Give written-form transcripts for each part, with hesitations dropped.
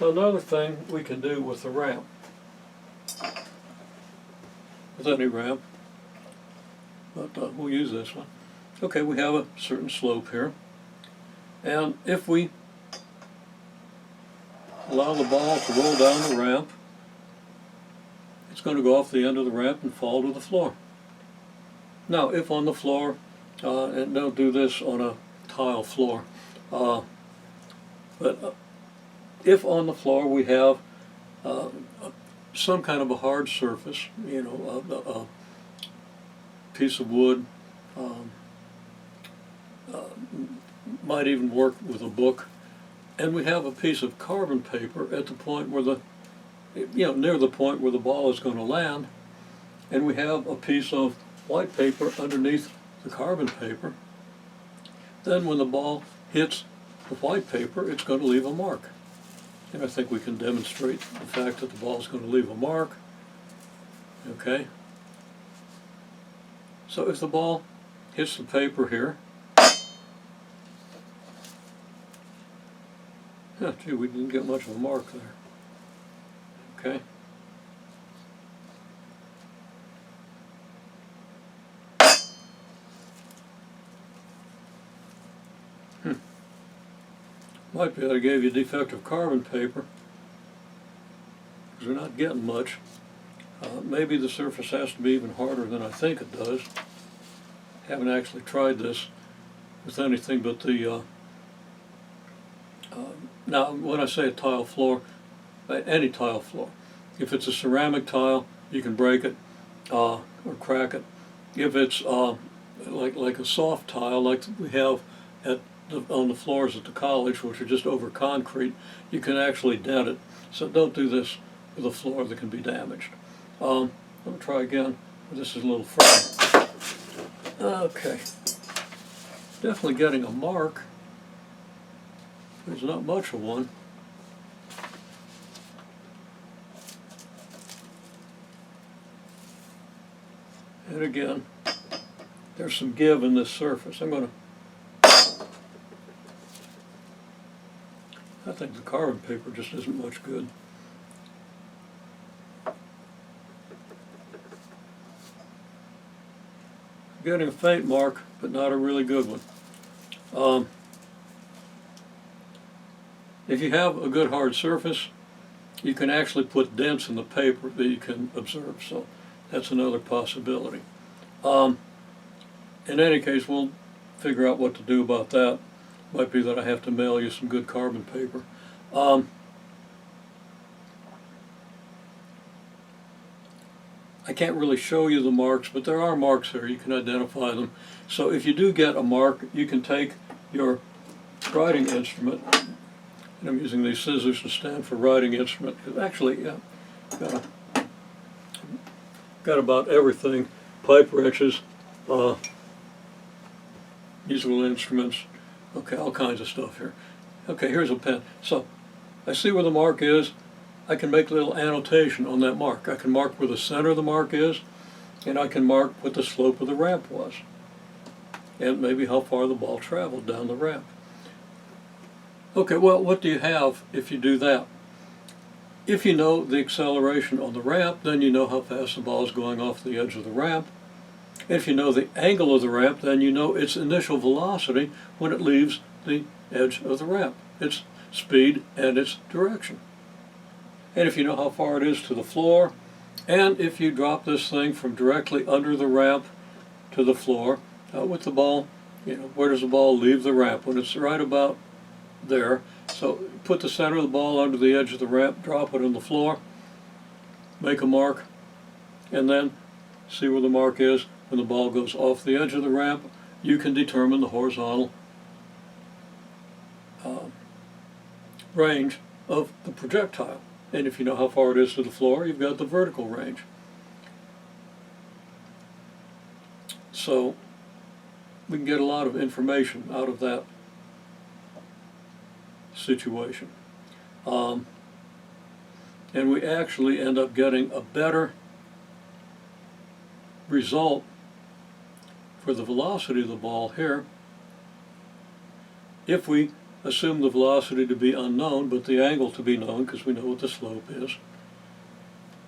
Another thing we can do with the ramp, with any ramp, but we'll use this one. Okay, we have a certain slope here, and if we allow the ball to roll down the ramp, it's going to go off the end of the ramp and fall to the floor. Now, if on the floor, and don't do this on a tile floor, but if on the floor we have some kind of a hard surface, you know, a piece of wood, might even work with a book, and we have a piece of carbon paper at the point where near the point where the ball is going to land, and we have a piece of white paper underneath the carbon paper, then when the ball hits the white paper, it's going to leave a mark. And I think we can demonstrate the fact that the ball is going to leave a mark. Okay? So if the ball hits the paper here, gee, we didn't get much of a mark there. Okay? Might be that I gave you defective carbon paper, because we're not getting much. Maybe the surface has to be even harder than I think it does. Haven't actually tried this with anything but the now when I say a tile floor, any tile floor, if it's a ceramic tile, you can break it or crack it. If it's like a soft tile like we have on the floors at the college, which are just over concrete, you can actually dent it. So don't do this with a floor that can be damaged. Let me try again. This is a little firm. Okay. Definitely getting a mark. There's not much of one. And again, there's some give in this surface. I think the carbon paper just isn't much good. Getting a faint mark, but not a really good one. If you have a good hard surface, you can actually put dents in the paper that you can observe, so that's another possibility. In any case, we'll figure out what to do about that. Might be that I have to mail you some good carbon paper. I can't really show you the marks, but there are marks here. You can identify them. So if you do get a mark, you can take your writing instrument, and I'm using these scissors to stand for writing instrument. Actually, yeah, got about everything: pipe wrenches, musical instruments. Okay, all kinds of stuff here. Okay, here's a pen. So I see where the mark is. I can make a little annotation on that mark. I can mark where the center of the mark is, and I can mark what the slope of the ramp was, and maybe how far the ball traveled down the ramp. Okay, well, what do you have if you do that? If you know the acceleration on the ramp, then you know how fast the ball is going off the edge of the ramp. If you know the angle of the ramp, then you know its initial velocity when it leaves the edge of the ramp, its speed and its direction. And if you know how far it is to the floor, and if you drop this thing from directly under the ramp to the floor, with the ball, where does the ball leave the ramp? When it's right about there. So put the center of the ball under the edge of the ramp, drop it on the floor, make a mark, and then see where the mark is. When the ball goes off the edge of the ramp, you can determine the horizontal range of the projectile. And if you know how far it is to the floor, you've got the vertical range. So we can get a lot of information out of that situation. And we actually end up getting a better result for the velocity of the ball here if we assume the velocity to be unknown, but the angle to be known, because we know what the slope is.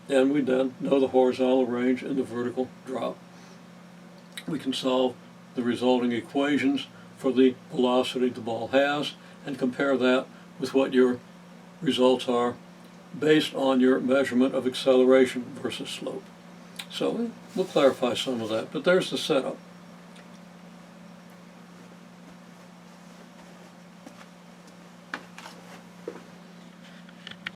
And we then know the horizontal range and the vertical drop. We can solve the resulting equations for the velocity the ball has and compare that with what your results are based on your measurement of acceleration versus slope. So we'll clarify some of that, but there's the setup.